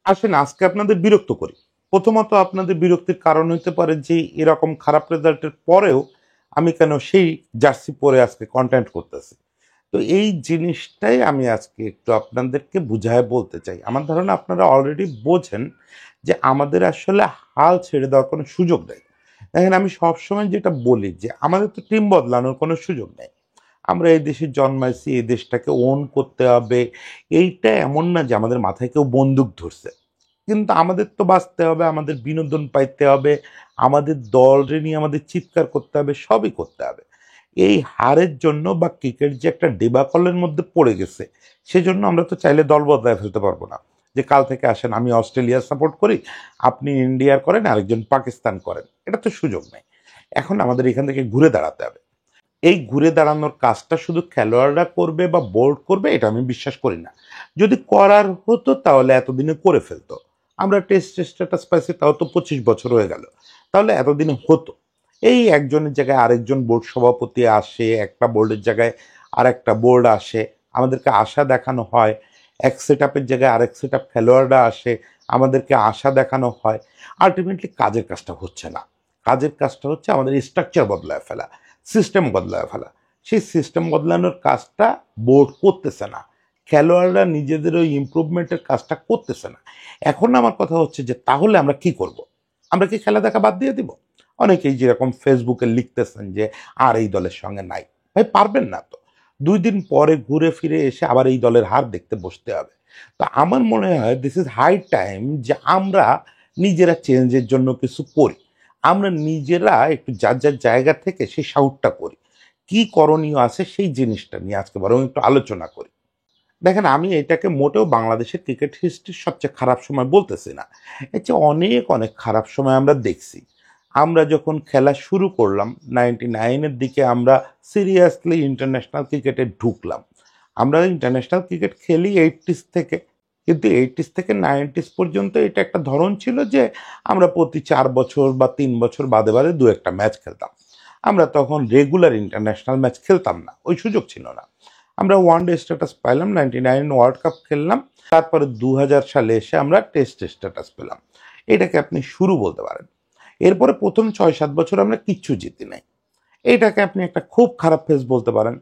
আসেন আজকে আপনাদের বিরক্ত করি। প্রথমত আপনাদের বিরক্তির কারণ হতে পারে যে এরকম খারাপ রেজাল্টের পরেও আমি কেন সেই জার্সি পরে আজকে কন্টেন্ট করতেছি। তো এই জিনিসটাই আমি আজকে একটু আপনাদেরকে বুঝায় বলতে চাই। আমার ধারণা আপনারা অলরেডি বোঝেন যে আমাদের আসলে হাল ছেড়ে দেওয়ার কোনো সুযোগ নেই। দেখেন আমি সবসময় যেটা বলি যে আমাদের তো টিম বদলানোর কোনো সুযোগ নেই। আমরা এই দেশে জন্মাইছি, এই দেশটাকে ওন করতে হবে। এইটা এমন না যে আমাদের মাথায় কেউ বন্দুক ধরছে। কিন্তু আমাদের তো বাঁচতে হবে, আমাদের বিনোদন পাইতে হবে, আমাদের দলরে নিয়ে আমাদের চিৎকার করতে হবে, সবই করতে হবে। এই হারের জন্য বা ক্রিকেট যে একটা ডেবাকলের মধ্যে পড়ে গেছে, সেজন্য আমরা তো চাইলে দল বদলায় ফেলতে পারবো না। যে কাল থেকে আসেন আমি অস্ট্রেলিয়া সাপোর্ট করি, আপনি ইন্ডিয়ার করেন, আরেকজন পাকিস্তান করেন, এটা তো সুযোগ নেই। এখন আমাদের এখান থেকে ঘুরে দাঁড়াতে হবে। এই ঘুরে দাঁড়ানোর কাজটা শুধু খেলোয়াড়রা করবে বা বোর্ড করবে এটা আমি বিশ্বাস করি না। যদি করার হতো তাহলে এতদিনে করে ফেলতো। আমরা টেস্ট স্ট্যাটাস পাইছি তাও তো 25 বছর হয়ে গেল, তাহলে এতদিনে হতো। এই একজনের জায়গায় আরেকজন বোর্ড সভাপতি আসে, একটা বোর্ডের জায়গায় আরেকটা বোর্ড আসে, আমাদেরকে আশা দেখানো হয়। এক সেট আপের জায়গায় আরেক সেট আপ খেলোয়াড়রা আসে, আমাদেরকে আশা দেখানো হয়। আলটিমেটলি কাজের কাজটা হচ্ছে না। কাজের কাজটা হচ্ছে আমাদের স্ট্রাকচার বদলায় ফেলা, সিস্টেম বদলায় ফেলা। সেই সিস্টেম বদলানোর কাজটা বোর্ড করতেছে না, খেলোয়াড়রা নিজেদের ওই ইমপ্রুভমেন্টের কাজটা করতেছে না। এখন আমার কথা হচ্ছে যে তাহলে আমরা কি করব? আমরা কি খেলা দেখা বাদ দিয়ে দিব? অনেকেই যেরকম ফেসবুকে লিখতেছেন যে আর এই দলের সঙ্গে নাই। ভাই পারবেন না তো। 2 দিন পরে ঘুরে ফিরে এসে আবার এই দলের হার দেখতে বসতে হবে। তো আমার মনে হয় দিস ইজ হাই টাইম যে আমরা নিজেরা চেঞ্জের জন্য কিছু করি। আমরা নিজেরা একটু যার যার জায়গা থেকে সেই সাউটটা করি। কি করণীয় আছে সেই জিনিসটা নিয়ে আজকে বরং একটু আলোচনা করি। দেখেন আমি এটাকে মোটেও বাংলাদেশের ক্রিকেট হিস্ট্রির সবচেয়ে খারাপ সময় বলতেছি না। এর চেয়ে অনেক অনেক খারাপ সময় আমরা দেখছি। আমরা যখন খেলা শুরু করলাম 99-এর দিকে আমরা সিরিয়াসলি ইন্টারন্যাশনাল ক্রিকেটে ঢুকলাম। আমরা ইন্টারন্যাশনাল ক্রিকেট খেলি 80s থেকে, কিন্তু 80s থেকে 90s পর্যন্ত এটা একটা ধরন ছিল যে আমরা প্রতি 4 বছর বা 3 বছর বাদে বাদে দু একটা ম্যাচ খেলতাম। আমরা তখন রেগুলার ইন্টারন্যাশনাল ম্যাচ খেলতাম না, ওই সুযোগ ছিল না। আমরা ওয়ান ডে স্ট্যাটাস পাইলাম, 99 ওয়ার্ল্ড কাপ খেললাম, তারপরে 2000 সালে এসে আমরা টেস্ট স্ট্যাটাস পেলাম। এটাকে আপনি শুরু বলতে পারেন। এরপরে প্রথম 6-7 বছর আমরা কিচ্ছু জিতি নাই, এটাকে আপনি একটা খুব খারাপ ফেজ বলতে পারেন।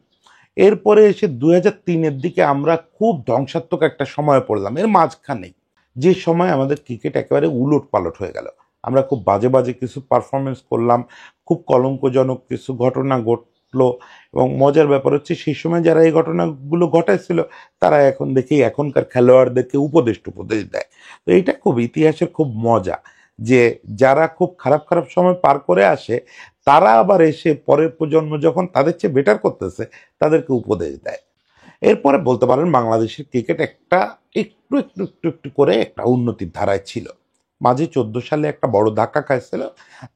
এরপরে এসে 2003-এর দিকে আমরা খুব ধ্বংসাত্মক একটা সময়ে পড়লাম। এর মাঝখানে যে সময় আমাদের ক্রিকেট একেবারে উলট পালট হয়ে গেল, আমরা খুব বাজে বাজে কিছু পারফরমেন্স করলাম, খুব কলঙ্কজনক কিছু ঘটনা ঘটলো। এবং মজার ব্যাপার হচ্ছে সেই সময় যারা এই ঘটনাগুলো ঘটাইছিল তারা এখন দেখি এখনকার খেলোয়াড়দেরকে উপদেশ টুপদেশ দেয়। তো এটা খুব ইতিহাসের খুব মজা যে যারা খুব খারাপ খারাপ সময় পার করে আসে তারা আবার এসে পরের প্রজন্ম যখন তাদের চেয়ে বেটার করতেছে তাদেরকে উপদেশ দেয়। এরপরে বলতে পারেন বাংলাদেশের ক্রিকেট একটা একটু একটু একটু একটু করে একটা উন্নতির ধারায় ছিল। মাঝে 14 সালে একটা বড় ধাক্কা খাইছিল,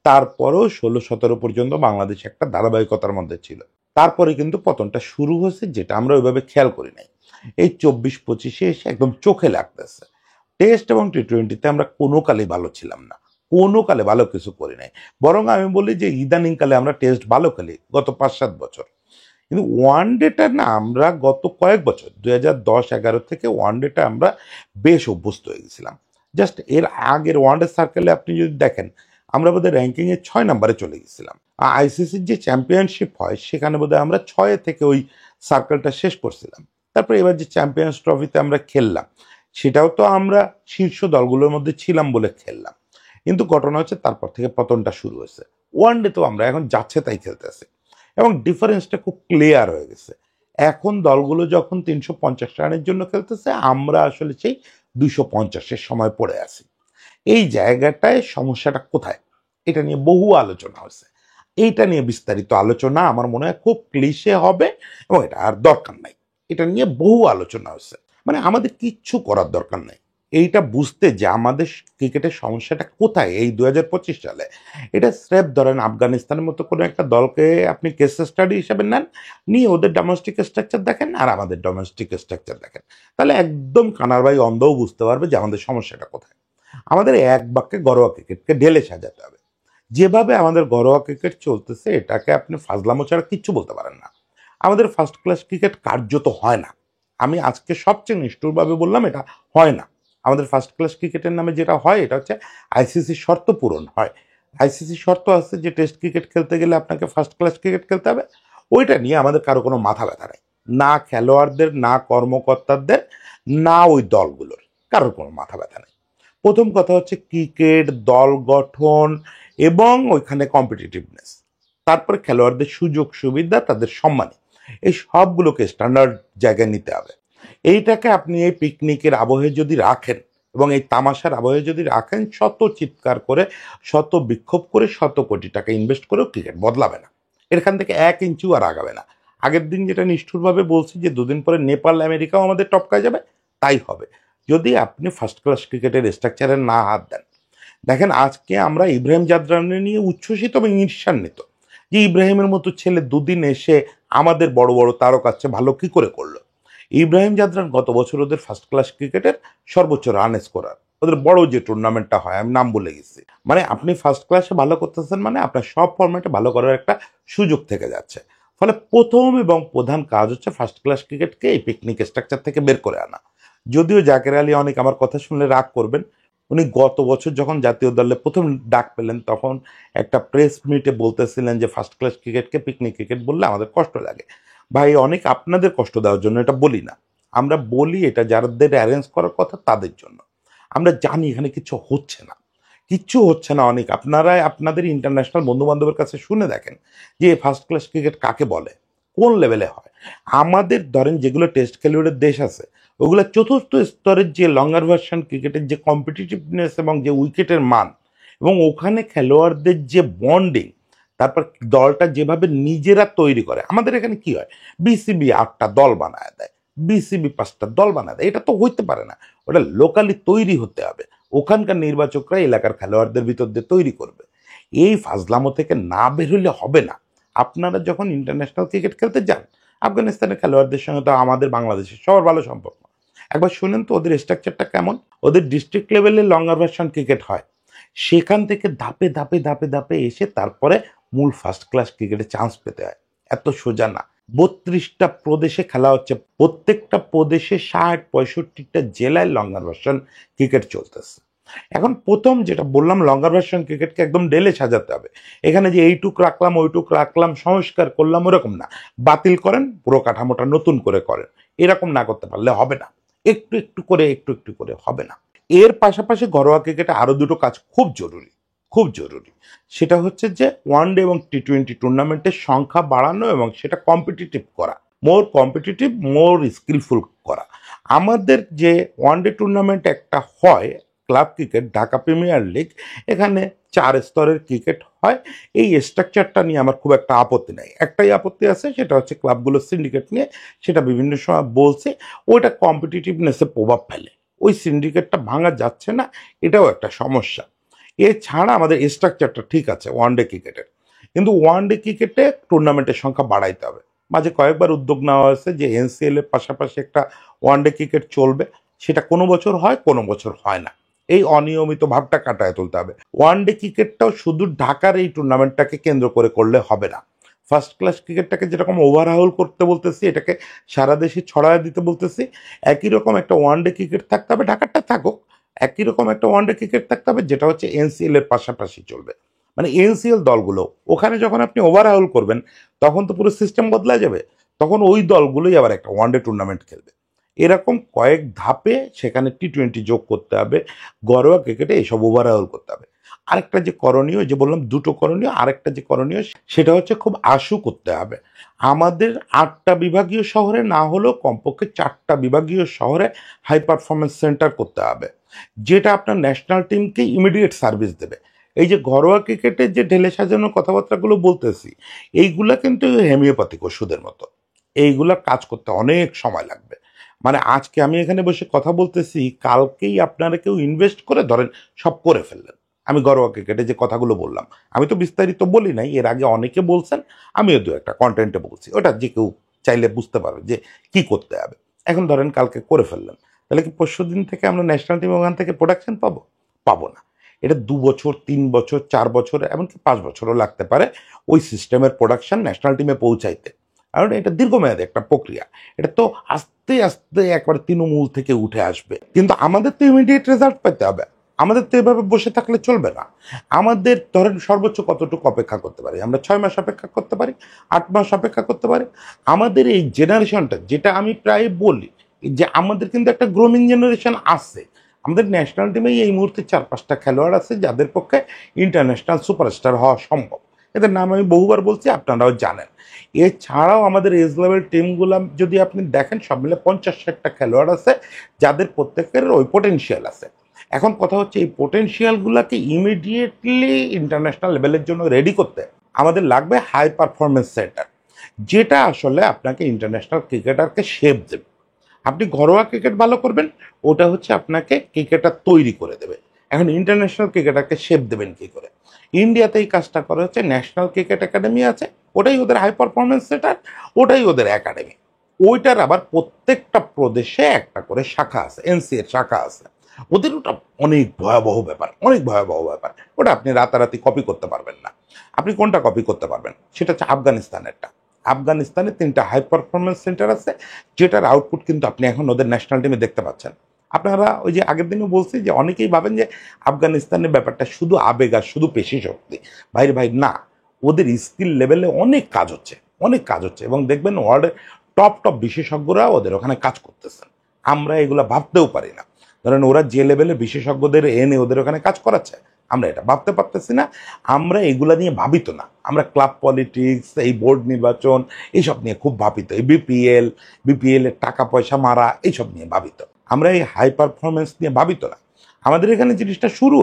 তারপরেও 16-17 পর্যন্ত বাংলাদেশ একটা ধারাবাহিকতার মধ্যে ছিল। তারপরে কিন্তু পতনটা শুরু হয়েছে, যেটা আমরা ওইভাবে খেয়াল করি নাই। এই 24-25-এ এসে একদম চোখে লাগতেছে। টেস্ট এবং টি-20-তে আমরা কোনো কালে ভালো ছিলাম না, কোনো কালে ভালো কিছু করি নাই। বরং আমি বলি যে ইদানিং কালে আমরা টেস্ট ভালো খেলি গত 5-7 বছর। কিন্তু ওয়ান ডেটা না, আমরা গত কয়েক বছর 2010-11 থেকে ওয়ান ডেটা আমরা বেশ অভ্যস্ত হয়ে গেছিলাম। জাস্ট এর আগের ওয়ান ডে সার্কেলে আপনি যদি দেখেন আমরা বোধহয় র্যাঙ্কিংয়ে 6 নম্বরে চলে গেছিলাম। আইসিসির যে চ্যাম্পিয়নশিপ হয় সেখানে বোধহয় আমরা 6 থেকে ওই সার্কেলটা শেষ করছিলাম। তারপরে এবার যে চ্যাম্পিয়ন্স ট্রফিতে আমরা খেললাম সেটাও তো আমরা শীর্ষ দলগুলোর মধ্যে ছিলাম বলে খেললাম। কিন্তু ঘটনা হচ্ছে তারপর থেকে পতনটা শুরু হয়েছে। ওয়ান ডে তো আমরা এখন যাচ্ছে তাই খেলতেছি এবং ডিফারেন্সটা খুব ক্লিয়ার হয়ে গেছে। এখন দলগুলো যখন 350 রানের জন্য খেলতেছে আমরা আসলে সেই 250-এর সময় পড়ে আছি। এই জায়গাটায় সমস্যাটা কোথায়, এটা নিয়ে বহু আলোচনা হয়েছে। এইটা নিয়ে বিস্তারিত আলোচনা আমার মনে হয় খুব ক্লিশে হবে এবং এটা আর দরকার নাই। এটা নিয়ে বহু আলোচনা হয়েছে, মানে আমাদের কিচ্ছু করার দরকার নাই এইটা বুঝতে যে আমাদের ক্রিকেটের সমস্যাটা কোথায়। এই 2025 সালে এটা স্রেফ ধরেন আফগানিস্তানের মতো কোনো একটা দলকে আপনি কেস স্টাডি হিসেবে নেন, নিয়ে ওদের ডোমেস্টিক স্ট্রাকচার দেখেন আর আমাদের ডোমেস্টিক স্ট্রাকচার দেখেন, তাহলে একদম কানার ভাই অন্ধও বুঝতে পারবে যে আমাদের সমস্যাটা কোথায়। আমাদের এক বাক্যে ঘরোয়া ক্রিকেটকে ঢেলে সাজাতে হবে। যেভাবে আমাদের ঘরোয়া ক্রিকেট চলতেছে এটাকে আপনি ফাজলামো ছাড়া কিচ্ছু বলতে পারেন না। আমাদের ফার্স্ট ক্লাস ক্রিকেট কার্যত হয় না। আমি আজকে সবচেয়ে নিষ্ঠুরভাবে বললাম এটা হয় না। আমাদের ফার্স্ট ক্লাস ক্রিকেটের নামে যেটা হয় এটা হচ্ছে আইসিসি শর্ত পূরণ হয়। আইসিসি শর্ত আছে যে টেস্ট ক্রিকেট খেলতে গেলে আপনাকে ফার্স্ট ক্লাস ক্রিকেট খেলতে হবে। ওইটা নিয়ে আমাদের কারো কোনো মাথা ব্যথা নেই, না খেলোয়াড়দের, না কর্মকর্তাদের, না ওই দলগুলোর, কারোর কোনো মাথা ব্যথা নেই। প্রথম কথা হচ্ছে ক্রিকেট দল গঠন এবং ওইখানে কম্পিটিটিভনেস, তারপরে খেলোয়াড়দের সুযোগ সুবিধা, তাদের সম্মানী, এই সবগুলোকে স্ট্যান্ডার্ড জায়গায় নিতে হবে। এইটাকে আপনি এই পিকনিকের আবহে যদি রাখেন এবং এই তামাশার আবহে যদি রাখেন, শত চিৎকার করে, শত বিক্ষোভ করে, শত কোটি টাকা ইনভেস্ট করেও ক্রিকেট বদলাবে না, এখান থেকে 1 ইঞ্চিও আর আগাবে না। আগের দিন যেটা নিষ্ঠুরভাবে বলছি যে 2 দিন পরে নেপাল আমেরিকাও আমাদের টপকায় যাবে, তাই হবে যদি আপনি ফার্স্ট ক্লাস ক্রিকেটের স্ট্রাকচারে না হাত দেন। দেখেন আজকে আমরা ইব্রাহিম জাদরানি নিয়ে উচ্ছ্বসিত এবং ঈর্ষান্বিত যে ইব্রাহিমের মতো ছেলে 2 দিন এসে আমাদের বড় বড় তারকার চেয়ে ভালো কি করে করলো। ইব্রাহিম জাদরান গত বছর ওদের ফার্স্ট ক্লাস ক্রিকেটের সর্বোচ্চ রান স্কোরার, ওদের বড় যে টুর্নামেন্টটা হয় আমি নাম ভুলে গেছি। মানে আপনি ফার্স্ট ক্লাসে ভালো করতেছেন মানে আপনার সব ফরম্যাটে ভালো করার একটা সুযোগ থেকে যাচ্ছে। ফলে প্রথম এবং প্রধান কাজ হচ্ছে ফার্স্ট ক্লাস ক্রিকেটকে এই পিকনিক স্ট্রাকচার থেকে বের করে আনা। যদিও জাকের আলী অনেক আমার কথা শুনলে রাগ করবেন, উনি গত বছর যখন জাতীয় দলে প্রথম ডাক পেলেন তখন একটা প্রেস মিটে বলতেছিলেন যে ফার্স্ট ক্লাস ক্রিকেটকে পিকনিক ক্রিকেট বললে আমাদের কষ্ট লাগে। ভাই অনেক আপনাদের কষ্ট দেওয়ার জন্য এটা বলি না, আমরা বলি এটা যাদের অ্যারেঞ্জ করার কথা তাদের জন্য। আমরা জানি এখানে কিছু হচ্ছে না, কিচ্ছু হচ্ছে না। অনেক আপনারা আপনাদের ইন্টারন্যাশনাল বন্ধু বান্ধবের কাছে শুনে দেখেন যে ফার্স্ট ক্লাস ক্রিকেট কাকে বলে, কোন লেভেলে হয়। আমাদের ধরেন যেগুলো টেস্ট খেলুড়ের দেশ আছে ওগুলো চতুর্থ স্তরের যে লঙ্গার ভার্সন ক্রিকেটের যে কম্পিটিটিভনেস এবং যে উইকেটের মান এবং ওখানে খেলোয়াড়দের যে বন্ডিং, তারপর দলটা যেভাবে নিজেরা তৈরি করে। আমাদের এখানে কি হয়, বিসিবি 8টা দল বানায় দেয়, বিসিবি 5টা দল বানায় দেয়, এটা তো হইতে পারে না। ওটা লোকালি তৈরি হতে হবে, ওখানকার নির্বাচকরা এলাকার খেলোয়াড়দের ভিতর দিয়ে তৈরি করবে। এই ফাজলামো থেকে না বের হলে হবে না। আপনারা যখন ইন্টারন্যাশনাল ক্রিকেট খেলতে যান, আফগানিস্তানের খেলোয়াড়দের সঙ্গে তো আমাদের বাংলাদেশের সবার ভালো সম্পর্ক। একবার শুনেন তো ওদের স্ট্রাকচারটা কেমন। ওদের ডিস্ট্রিক্ট লেভেলে লঙ্গার ভার্সন ক্রিকেট হয়, সেখান থেকে ধাপে ধাপে ধাপে ধাপে এসে তারপরে মূল ফার্স্ট ক্লাস ক্রিকেটে চান্স পেতে হয়। এত সোজা না। 32টা প্রদেশে খেলা হচ্ছে, প্রত্যেকটা প্রদেশে 60-65টা জেলায় লঙ্গার ভার্সন ক্রিকেট চলতেছে। এখন প্রথম যেটা বললাম, লঙ্গার ভার্সন ক্রিকেটকে একদম ডেলে সাজাতে হবে। এখানে যে এইটুক রাখলাম ওইটুক রাখলাম সংস্কার করলাম ওরকম না, বাতিল করেন, পুরো কাঠামোটা নতুন করে করেন, এরকম না করতে পারলে হবে না। একটু একটু করে একটু একটু করে হবে না। এর পাশাপাশি ঘরোয়া ক্রিকেটে আরও দুটো কাজ খুব জরুরি, খুব জরুরি। সেটা হচ্ছে যে ওয়ানডে এবং টি-20 টুর্নামেন্টের সংখ্যা বাড়ানো এবং সেটা কম্পিটিটিভ করা, মোর কম্পিটিটিভ, মোর স্কিলফুল করা। আমাদের যে ওয়ানডে টুর্নামেন্ট একটা হয় club cricket, Dhaka premier league, এখানে 4 স্তরের ক্রিকেট হয়। এই স্ট্রাকচারটা নিয়ে আমার খুব একটা আপত্তি নেই। একটাই আপত্তি আছে, সেটা হচ্ছে ক্লাবগুলোর সিন্ডিকেট নিয়ে, সেটা বিভিন্ন সময় বলছে ওইটা কম্পিটিটিভনেসে প্রভাব ফেলে, ওই সিন্ডিকেটটা ভাঙা যাচ্ছে না, এটাও একটা সমস্যা। এছাড়া আমাদের স্ট্রাকচারটা ঠিক আছে ওয়ানডে ক্রিকেটের, কিন্তু ওয়ানডে ক্রিকেটে টুর্নামেন্টের সংখ্যা বাড়াইতে হবে। মাঝে কয়েকবার উদ্যোগ নেওয়া হয়েছে যে এনসিএল এর পাশাপাশি একটা ওয়ানডে ক্রিকেট চলবে, সেটা কোনো বছর হয় কোনো বছর হয় না। এই অনিয়মিত ভাবটা কাটায় তুলতে হবে। ওয়ানডে ক্রিকেটটাও শুধু ঢাকার এই টুর্নামেন্টটাকে কেন্দ্র করে করলে হবে না। ফার্স্ট ক্লাস ক্রিকেটটাকে যেরকম ওভারহাউল করতে বলতেছি, এটাকে সারা দেশে ছড়ায় দিতে বলতেছি, একই রকম একটা ওয়ানডে ক্রিকেট থাকতে হবে, ঢাকারটা থাকুক, একই রকম একটা ওয়ানডে ক্রিকেট থাকতে হবে যেটা হচ্ছে এনসিএল এর পাশাপাশি চলবে। মানে এনসিএল দলগুলো ওখানে যখন আপনি ওভারহাউল করবেন তখন তো পুরো সিস্টেম বদলা যাবে, তখন ওই দলগুলোই আবার একটা ওয়ানডে টুর্নামেন্ট খেলবে। এরকম কয়েক ধাপে সেখানে টি-20 যোগ করতে হবে, ঘরোয়া ক্রিকেটে এসব ওভারহাউল করতে হবে। আরেকটা যে করণীয়, যে বললাম দুটো করণীয়, আরেকটা যে করণীয় সেটা হচ্ছে খুব আশু করতে হবে। আমাদের 8টা বিভাগীয় শহরে না হলেও কমপক্ষে 4টা বিভাগীয় শহরে হাই পারফরমেন্স সেন্টার করতে হবে, যেটা আপনার ন্যাশনাল টিমকে ইমিডিয়েট সার্ভিস দেবে। এই যে ঘরোয়া ক্রিকেটের যে ঢেলে সাজানোর কথাবার্তাগুলো বলতেছি, এইগুলা কিন্তু হোমিওপ্যাথিক ওষুধের মতো, এইগুলা কাজ করতে অনেক সময় লাগবে। মানে আজকে আমি এখানে বসে কথা বলতেছি, কালকেই আপনারা কেউ ইনভেস্ট করে ধরেন সব করে ফেললেন। আমি ঘরোয়া ক্রিকেটে যে কথাগুলো বললাম, আমি তো বিস্তারিত বলি নাই, এর আগে অনেকে বলছেন, আমিও দু একটা কন্টেন্টে বলছি, ওটা যে কেউ চাইলে বুঝতে পারবে যে কি করতে হবে। এখন ধরেন কালকে করে ফেললেন, তাহলে কি পরশু দিন থেকে আমরা ন্যাশনাল টিম ওখান থেকে প্রোডাকশন পাবো? পাবো না। এটা 2 বছর 3 বছর 4 বছর এমনকি 5 বছরও লাগতে পারে ওই সিস্টেমের প্রোডাকশন ন্যাশনাল টিমে পৌঁছাইতে। কারণ এটা দীর্ঘমেয়াদী একটা প্রক্রিয়া। এটা তো আস্তে আস্তে একবার তৃণমূল থেকে উঠে আসবে, কিন্তু আমাদের তো ইমিডিয়েট রেজাল্ট পেতে হবে। আমাদের তো এভাবে বসে থাকলে চলবে না। আমাদের ধরেন সর্বোচ্চ কতটুকু অপেক্ষা করতে পারি আমরা? 6 মাস অপেক্ষা করতে পারি, 8 মাস অপেক্ষা করতে পারি। আমাদের এই জেনারেশনটা, যেটা আমি প্রায় বলি যে আমাদের কিন্তু একটা গ্রোমিং জেনারেশন আছে। আমাদের ন্যাশনাল টিমে এই মুহূর্তে 4-5টা খেলোয়াড় আছে যাদের পক্ষে ইন্টারন্যাশনাল সুপারস্টার হওয়া সম্ভব। এদের নাম আমি বহুবার বলছি, আপনারাও জানেন। এছাড়াও আমাদের এজ লেভেল টিমগুলো যদি আপনি দেখেন, সব মিলে 50-60টা খেলোয়াড় আছে যাদের প্রত্যেকের ওই পোটেনশিয়াল আছে। এখন কথা হচ্ছে এই পোটেনশিয়ালগুলোকে ইমিডিয়েটলি ইন্টারন্যাশনাল লেভেলের জন্য রেডি করতে আমাদের লাগবে হাই পারফরমেন্স সেন্টার, যেটা আসলে আপনাকে ইন্টারন্যাশনাল ক্রিকেটারকে শেপ দেবে। আপনি ঘরোয়া ক্রিকেট ভালো করবেন, ওটা হচ্ছে আপনাকে ক্রিকেটার তৈরি করে দেবে। এখন ইন্টারন্যাশনাল ক্রিকেটারকে শেপ দেবেন কি করে? ইন্ডিয়াতে এই কাজটা করা হচ্ছে, ন্যাশনাল ক্রিকেট একাডেমি আছে, ওটাই ওদের হাই পারফরমেন্স সেন্টার, ওটাই ওদের একাডেমি। ওইটার আবার প্রত্যেকটা প্রদেশে একটা করে শাখা আছে, এনসি এর শাখা আছে। ওদের ওটা অনেক ভয়াবহ ব্যাপার, অনেক ভয়াবহ ব্যাপার। ওটা আপনি রাতারাতি কপি করতে পারবেন না। আপনি কোনটা কপি করতে পারবেন? সেটা হচ্ছে আফগানিস্তানেরটা। আফগানিস্তানে 3টা হাই পারফরমেন্স সেন্টার আছে, যেটার আউটপুট কিন্তু আপনি এখন ওদের ন্যাশনাল টিমে দেখতে পাচ্ছেন। আপনারা ওই যে আগের দিনও বলছি যে অনেকেই ভাবেন যে আফগানিস্তানের ব্যাপারটা শুধু আবেগ আর শুধু পেশি শক্তি। ভাই না, ওদের স্কিল লেভেলে অনেক কাজ হচ্ছে, অনেক কাজ হচ্ছে, এবং দেখবেন ওয়ার্ল্ডের টপ টপ বিশেষজ্ঞরা ওদের ওখানে কাজ করতেছেন। আমরা এগুলো ভাবতেও পারি না। ধরেন ওরা যে লেভেলে বিশেষজ্ঞদের এনে ওদের ওখানে কাজ করাচ্ছে, আমরা এটা ভাবতে পারতেছি না। আমরা এগুলা নিয়ে ভাবিত না। আমরা ক্লাব পলিটিক্স, এই বোর্ড নির্বাচন, এইসব নিয়ে খুব ভাবিত। এই বিপিএল এর টাকা পয়সা মারা, এইসব নিয়ে ভাবিত। আমরা এই হাই পারফরমেন্স নিয়ে ভাবিত না। আমাদের এখানে জিনিসটা শুরু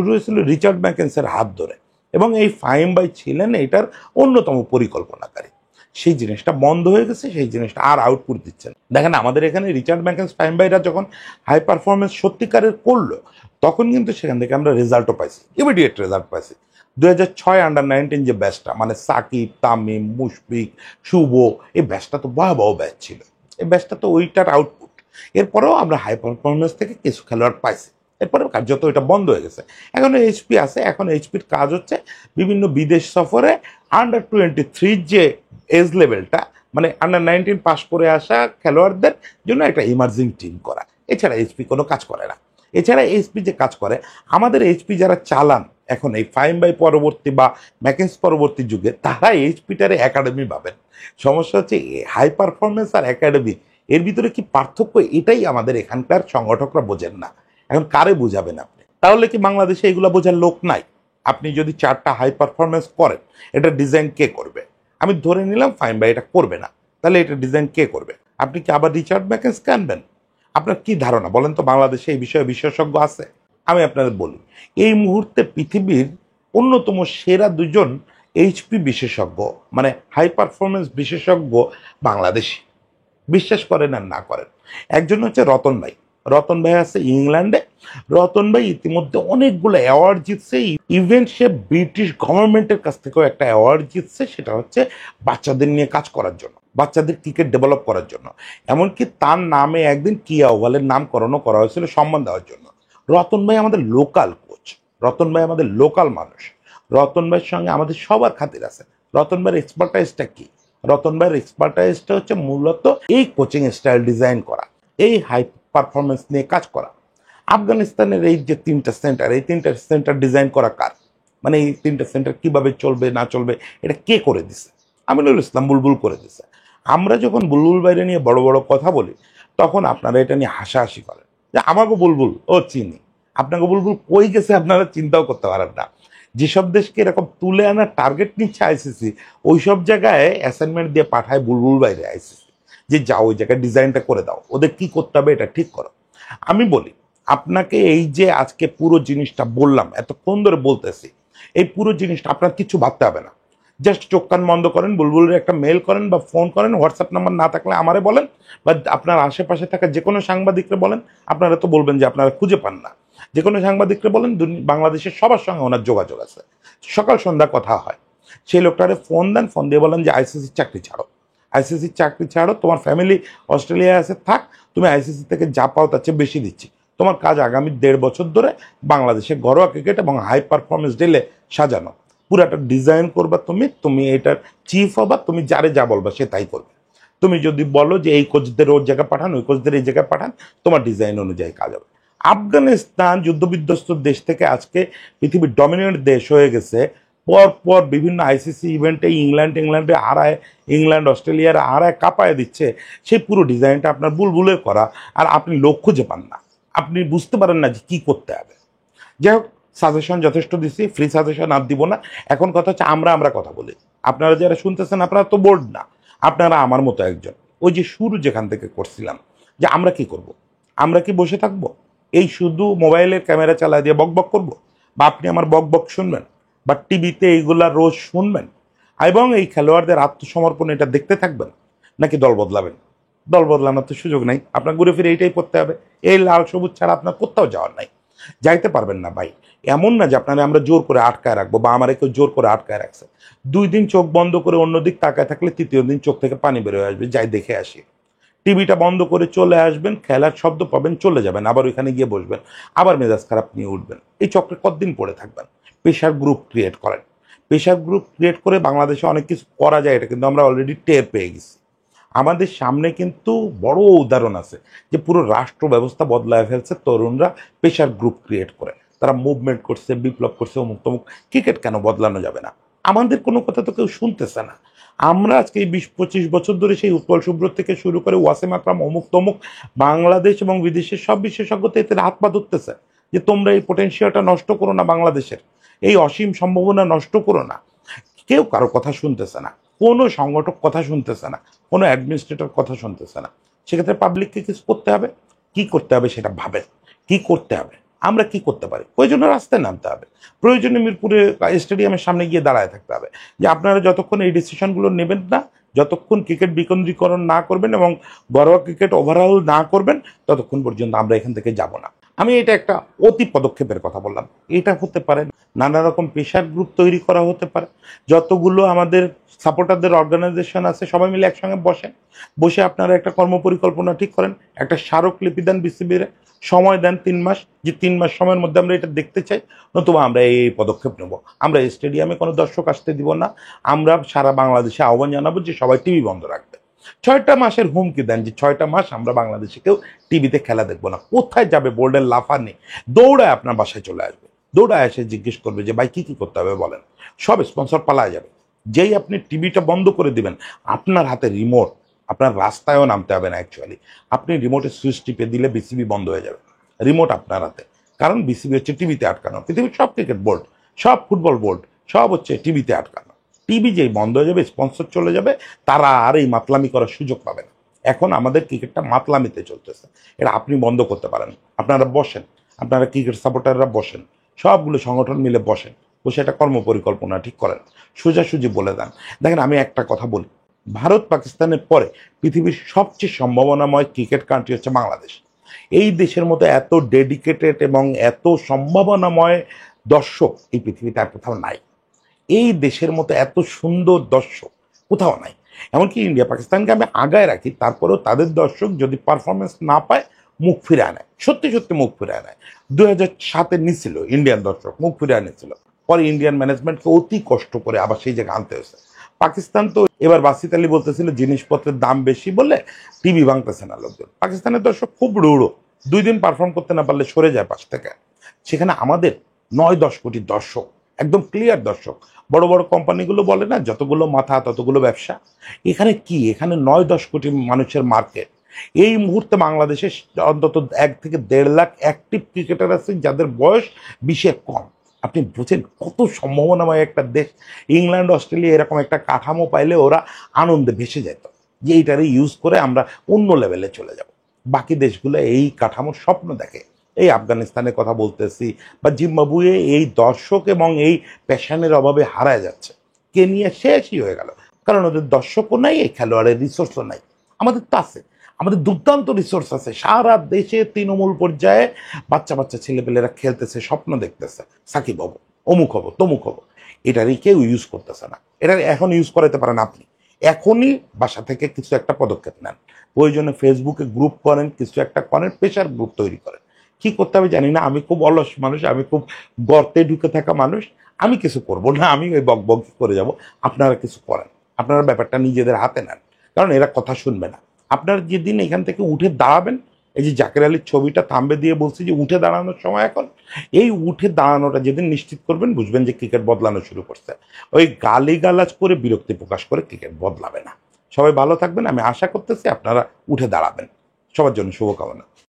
হয়েছিল রিচার্ড ম্যাকেন্সের হাত ধরে, এবং এই ফাহিম ভাই ছিলেন এটার অন্যতম পরিকল্পনাকারী। সেই জিনিসটা বন্ধ হয়ে গেছে, সেই জিনিসটা আর আউটপুট দিচ্ছেন। দেখেন আমাদের এখানে রিচার্ড ম্যাকেন্স, ফাহিম ভাইরা যখন হাই পারফরমেন্স সত্যিকারের করলো, তখন কিন্তু সেখান থেকে আমরা রেজাল্টও পাইছি, ইমিডিয়েট রেজাল্ট পাইছি। 2006 আন্ডার-19 যে ব্যাচটা, মানে সাকিব, তামিম, মুশফিক, শুভ, এই ব্যাচটা তো ভয়াবহ ব্যাচ ছিল। এই ব্যাচটা তো ওইটার আউটপুট। এরপরেও আমরা হাই পারফরমেন্স থেকে কিছু খেলোয়াড় পাইছি, এরপরে কার্যত এটা বন্ধ হয়ে গেছে। এখন এইচপি আছে, এখন এইচপির কাজ হচ্ছে বিভিন্ন বিদেশ সফরে আন্ডার-23 যে এজ লেভেলটা, মানে আন্ডার-19 পাস করে আসা খেলোয়াড়দের জন্য একটা ইমার্জিং টিম করা। এছাড়া এইচপি কোনো কাজ করে না। এছাড়া এইচপি যে কাজ করে, আমাদের এইচপি যারা চালান এখন এই ফাহিম ভাই পরবর্তী বা ম্যাকেন্স পরবর্তী যুগে, তারা এইচপিটারে একাডেমি পাবেন। সমস্যা হচ্ছে হাই পারফরমেন্স আর একাডেমি, এর ভিতরে কি পার্থক্য, এটাই আমাদের এখানকার সংগঠকরা বোঝেন না। এখন কারে বুঝাবেন আপনি? তাহলে কি বাংলাদেশে এগুলো বোঝার লোক নাই? আপনি যদি 4টা হাই পারফরমেন্স করেন, এটা ডিজাইন কে করবে? আমি ধরে নিলাম ফাহিম ভাই এটা করবে না, তাহলে এটা ডিজাইন কে করবে? আপনি কি আবার রিচার্ড ম্যাকেন্সকে আনবেন? আপনার কি ধারণা বলেন তো, বাংলাদেশে এই বিষয়ে বিশেষজ্ঞ আছে? আমি আপনাদের বলি, এই মুহূর্তে পৃথিবীর অন্যতম সেরা 2জন এইচপি বিশেষজ্ঞ, মানে হাই পারফরমেন্স বিশেষজ্ঞ বাংলাদেশি। বিশ্বাস করেন আর না করেন, একজন হচ্ছে রতন ভাই। রতন ভাই আছে ইংল্যান্ডে। রতন ভাই ইতিমধ্যে অনেকগুলো অ্যাওয়ার্ড জিতছে। ইভেন সে ব্রিটিশ গভর্নমেন্টের কাছ থেকেও একটা অ্যাওয়ার্ড জিতছে, সেটা হচ্ছে বাচ্চাদের নিয়ে কাজ করার জন্য, বাচ্চাদের ক্রিকেট ডেভেলপ করার জন্য। এমনকি তার নামে একদিন কিয়া ওভালের নামকরণও করা হয়েছিল সম্মান দেওয়ার জন্য। রতন ভাই আমাদের লোকাল কোচ, রতন ভাই আমাদের লোকাল মানুষ। রতন ভাইয়ের সঙ্গে আমাদের সবার খাতির আছে। রতন ভাইয়ের এক্সপার্টাইজটা কি? রতন ভাইয়ের এক্সপার্টাইজটা হচ্ছে মূলত এই কোচিং স্টাইল ডিজাইন করা, এই হাই পারফরমেন্স নিয়ে কাজ করা। আফগানিস্তানের এই যে 3টা সেন্টার, এই 3টা সেন্টার ডিজাইন করা কার? মানে এই 3টা সেন্টার কিভাবে চলবে না চলবে, এটা কে করে দিছে? আমিনুল ইসলাম বুলবুল করে দিছে। আমরা যখন বুলবুল বাইরে নিয়ে বড় বড় কথা বলি, তখন আপনারা এটা নিয়ে হাসাহাসি করেন যে আমাকে বুলবুল ও চিনি। আপনাকে বুলবুল কই গেছে আপনারা চিন্তাও করতে পারেন না। যেসব দেশকে এরকম তুলে আনার টার্গেট নিচ্ছে আইসিসি, ওই সব জায়গায় অ্যাসাইনমেন্ট দিয়ে পাঠায় বুলবুল বাইরে আইসিসি, যে যাও ওই জায়গায় ডিজাইনটা করে দাও, ওদের কি করতে হবে এটা ঠিক করো। আমি বলি আপনাকে, এই যে আজকে পুরো জিনিসটা বললাম, এতক্ষণ ধরে বলতেছি, এই পুরো জিনিসটা আপনার কিছু ভাবতে হবে না। জাস্ট চোখ কান বন্ধ করেন, বুলবুলের একটা মেল করেন বা ফোন করেন, হোয়াটসঅ্যাপ নাম্বার না থাকলে আমারে বলেন, বা আপনার আশেপাশে থাকা যে কোনো সাংবাদিকরে বলেন। আপনারা তো বলবেন যে আপনারা খুঁজে পান না। যে কোনো সাংবাদিকরে বলেন, বাংলাদেশের সবার সঙ্গে ওনার যোগাযোগ আছে, সকাল সন্ধ্যা কথা হয়। সেই লোকটারে ফোন দেন, ফোন দিয়ে বলেন যে আইসিসির চাকরি ছাড়ো, আইসিসির চাকরি ছাড়ো, তোমার ফ্যামিলি অস্ট্রেলিয়ায় আছে, থাক, তুমি আইসিসি থেকে যা পাও তার চেয়ে বেশি দিচ্ছি। তোমার কাজ আগামী 1.5 বছর ধরে বাংলাদেশে ঘরোয়া ক্রিকেট এবং হাই পারফরমেন্স ডেলে সাজানো। পুরাটা ডিজাইন করবা, তুমি এটার চিফ হবা, তুমি যারে যা বলবা সে তাই করবে। তুমি যদি বলো যে এই কোচদের ওর জায়গায় পাঠান, ওই কোচদের এই জায়গায় পাঠান, তোমার ডিজাইন অনুযায়ী কাজ হবে। আফগানিস্তান যুদ্ধবিধ্বস্ত দেশ থেকে আজকে পৃথিবীর ডমিনেন্ট দেশ হয়ে গেছে। পর পর বিভিন্ন আইসিসি ইভেন্টে ইংল্যান্ডে হারায়, ইংল্যান্ড অস্ট্রেলিয়ার হারায় কাঁপায় দিচ্ছে। সেই পুরো ডিজাইনটা আপনার বুলবুলে করা, আর আপনি লোক খুঁজে পান না, আপনি বুঝতে পারেন না যে কী করতে হবে। যাই হোক, সাজেশন যথেষ্ট দিচ্ছি, ফ্রি সাজেশন আর দিব না। এখন কথা হচ্ছে আমরা কথা বলি। আপনারা যারা শুনতেছেন আপনারা তো বোর্ড না, আপনারা আমার মতো একজন। ওই যে শুরু যেখান থেকে করছিলাম যে আমরা কি করব, আমরা কি বসে থাকবো এই শুধু মোবাইলের ক্যামেরা চালা দিয়ে বক বক করবো, বা আপনি আমার বক বক শুনবেন, বা টিভিতে এইগুলা রোজ শুনবেন এবং এই খেলোয়াড়দের আত্মসমর্পণ এটা দেখতে থাকবেন, নাকি দল বদলাবেন? দল বদলানোর তো সুযোগ নাই, আপনার ঘুরে ফিরে এইটাই করতে হবে। এই লাল সবুজ ছাড়া আপনার কোথাও যাওয়ার নাই, যাইতে পারবেন না ভাই। এমন না যে আপনারা আমরা জোর করে আটকায় রাখবো বা আমার কেউ জোর করে আটকায় রাখছে। 2 দিন চোখ বন্ধ করে অন্যদিক তাকায় থাকলে 3য় দিন চোখ থেকে পানি বেরোয় আসবে, যাই দেখে আসি। টিভিটা বন্ধ করে চলে আসবেন, খেলার শব্দ পাবেন, চলে যাবেন, আবার ওইখানে গিয়ে বসবেন, আবার মেজাজ খারাপ নিয়ে উঠবেন। এই চক্রে কতদিন পড়ে থাকবেন? প্রেশার গ্রুপ ক্রিয়েট করেন। প্রেশার গ্রুপ ক্রিয়েট করে বাংলাদেশে অনেক কিছু করা যায়, এটা কিন্তু আমরা অলরেডি টের পেয়ে গেছি। আমাদের সামনে কিন্তু বড় উদাহরণ আছে যে পুরো রাষ্ট্র ব্যবস্থা বদলায় ফেলছে তরুণরা প্রেশার গ্রুপ ক্রিয়েট করে। তারা মুভমেন্ট করছে, বিপ্লব করছে, অমুক তমুক। ক্রিকেট কেন বদলানো যাবে না? আমাদের কোনো কথা তো কেউ শুনতেছে না। আমরা আজকে এই 20-25 বছর ধরে সেই উৎপল সুব্রত থেকে শুরু করে ওয়াসিম আকরাম, অমুক তমুক, বাংলাদেশ এবং বিদেশের সব বিশেষজ্ঞতা এতে হাত পা ধরতেছে যে তোমরা এই পোটেনশিয়ালটা নষ্ট করো না, বাংলাদেশের এই অসীম সম্ভাবনা নষ্ট করো না। কেউ কারো কথা শুনতেছে না, কোনো সংগঠক কথা শুনতেছে না, কোনো অ্যাডমিনিস্ট্রেটর কথা শুনতেছে না। সেক্ষেত্রে পাবলিককে কিছু করতে হবে। কি করতে হবে সেটা ভাবেন, কি করতে হবে, আমরা কি করতে পারি। প্রয়োজনে রাস্তায় নামতে হবে, প্রয়োজনে মিরপুরে স্টেডিয়ামের সামনে গিয়ে দাঁড়ায় থাকতে হবে। যে আপনারা যতক্ষণ এই ডিসিশনগুলো নেবেন না, যতক্ষণ ক্রিকেট বিকেন্দ্রীকরণ না করবেন এবং ঘরোয়া ক্রিকেট ওভারঅল না করবেন, ততক্ষণ পর্যন্ত আমরা এখান থেকে যাব না। আমি এটা একটা অতি পদক্ষেপের কথা বললাম। এটা হতে পারে নানা রকম প্রেশার গ্রুপ তৈরি করা হতে পারে। যতগুলো আমাদের সাপোর্টারদের অর্গানাইজেশন আছে সবাই মিলে একসঙ্গে বসেন, বসে আপনারা একটা কর্মপরিকল্পনা ঠিক করেন, একটা স্মারকলিপি দেন বিসিবির, সময় দেন 3 মাস, যে 3 মাস সময়ের মধ্যে আমরা এটা দেখতে চাই, নতুবা আমরা এই পদক্ষেপ নেব। আমরা স্টেডিয়ামে কোনো দর্শক আসতে দিব না, আমরা সারা বাংলাদেশে আহ্বান জানাবো যে সবাই টিভি বন্ধ রাখবে। 6টা মাসের হুমকি দেন যে 6টা মাস আমরা বাংলাদেশে কেউ টিভিতে খেলা দেখবো না। কোথায় যাবে? বোর্ডের লাফানি দৌড়ায় আপনার বাসায় চলে আসবে, দৌড়ায় এসে জিজ্ঞেস করবে যে ভাই কি করতে হবে বলেন। সব স্পন্সর পালায় যাবে। যেই আপনি টিভিটা বন্ধ করে দিবেন, আপনার হাতে রিমোট, আপনার রাস্তায়ও নামতে হবে না। অ্যাকচুয়ালি আপনি রিমোটের সুইচ টিপে দিলে বিসিবি বন্ধ হয়ে যাবে, রিমোট আপনার হাতে। কারণ বিসিবি হচ্ছে টিভিতে আটকানো, পৃথিবীর সব ক্রিকেট বোর্ড, সব ফুটবল বোর্ড, সব হচ্ছে টিভিতে আটকানো। টিভি যেই বন্ধ হয়ে যাবে, স্পন্সর চলে যাবে, তারা আর এই মাতলামি করার সুযোগ পাবে না। এখন আমাদের ক্রিকেটটা মাতলামিতে চলতেছে, এটা আপনি বন্ধ করতে পারেন। আপনারা বসেন, আপনারা ক্রিকেট সাপোর্টাররা বসেন, সবগুলো সংগঠন মিলে বসেন, বসে একটা কর্মপরিকল্পনা ঠিক করেন, সোজাসুজি বলে দেন। দেখেন, আমি একটা কথা বলি, ভারত পাকিস্তানের পরে পৃথিবীর সবচেয়ে সম্ভাবনাময় ক্রিকেট কান্ট্রি হচ্ছে বাংলাদেশ। এই দেশের মতো এত ডেডিকেটেড এবং এত সম্ভাবনাময় দর্শক এই পৃথিবীতে আর কোথাও নাই। এই দেশের মতো এত সুন্দর দর্শক কোথাও নাই। এমনকি ইন্ডিয়া পাকিস্তানকে আমি আগায় রাখি, তারপরেও তাদের দর্শক যদি পারফরমেন্স না পায় মুখ ফিরে নেয়, সত্যি সত্যি মুখ ফিরে নেয়। 2007-এ নিছিল ইন্ডিয়ান দর্শক, মুখ ফিরে নিয়েছিল। পরে ইন্ডিয়ান ম্যানেজমেন্টকে অতি কষ্ট করে আবার সেই জায়গায় আনতে হয়েছে। পাকিস্তান তো এবার বাসিত আলী বলতেছিল জিনিসপত্রের দাম বেশি বলে টিভি ভাঙতেছে না লোকজন। পাকিস্তানের দর্শক খুব রূঢ়, 2 দিন পারফর্ম করতে না পারলে সরে যায় পাশ থেকে। সেখানে আমাদের 9-10 কোটি দর্শক, একদম ক্লিয়ার দর্শক। বড় বড় কোম্পানিগুলো বলে না যতগুলো মাথা ততগুলো ব্যবসা, এখানে কি, এখানে 9-10 কোটি মানুষের মার্কেট। এই মুহূর্তে বাংলাদেশে অন্তত 1 থেকে 1.5 লাখ অ্যাক্টিভ ক্রিকেটার আছে যাদের বয়স 20-এর কম। আপনি বুঝেন কত সম্ভাবনাময় একটা দেশ। ইংল্যান্ড অস্ট্রেলিয়া এরকম একটা কাঠামো পাইলে ওরা আনন্দে ভেসে যেত যে এইটারে ইউজ করে আমরা অন্য লেভেলে চলে যাব। বাকি দেশগুলো এই কাঠামোর স্বপ্ন দেখে। এই আফগানিস্তানের কথা বলতেছি, বা জিম্বাবুয়ে এই দর্শক এবং এই প্যাশনের অভাবে হারায় যাচ্ছে। কেনিয়া শেষই হয়ে গেল, কারণ ওদের দর্শকও নাই, এই খেলোয়াড়ের রিসোর্সও নাই। আমাদের তো আছে, আমাদের দুর্দান্ত রিসোর্স আছে। সারা দেশে তৃণমূল পর্যায়ে বাচ্চা বাচ্চা ছেলেপেলেরা খেলতেছে, স্বপ্ন দেখতেছে সাকিব হবো, অমুক হবো, তমুক হবো। এটারই কেউ ইউজ করতেছে না। এটা এখন ইউজ করাতে পারেন আপনি, এখনই বাসা থেকে কিছু একটা পদক্ষেপ নেন। প্রয়োজনে ফেসবুকে গ্রুপ করেন, কিছু একটা করেন, প্রেশার গ্রুপ তৈরি করেন। কি করতে হবে জানি না, আমি খুব অলস মানুষ, আমি খুব গর্তে ঢুকে থাকা মানুষ, আমি কিছু করব না, আমি ওই বক বক করে যাব। আপনারা কিছু করেন, আপনারা ব্যাপারটা নিজেদের হাতে নেন, কারণ এরা কথা শুনবে না। আপনারা যেদিন এখান থেকে উঠে দাঁড়াবেন, এই যে জাকের আলীর ছবিটা থামবে দিয়ে বলছি যে উঠে দাঁড়ানোর সময় এখন, এই উঠে দাঁড়ানোটা যেদিন নিশ্চিত করবেন, বুঝবেন যে ক্রিকেট বদলানো শুরু করছে। ওই গালিগালাজ করে বিরক্তি প্রকাশ করে ক্রিকেট বদলাবে না। সবাই ভালো থাকবেন, আমি আশা করতেছি আপনারা উঠে দাঁড়াবেন। সবার জন্য শুভকামনা।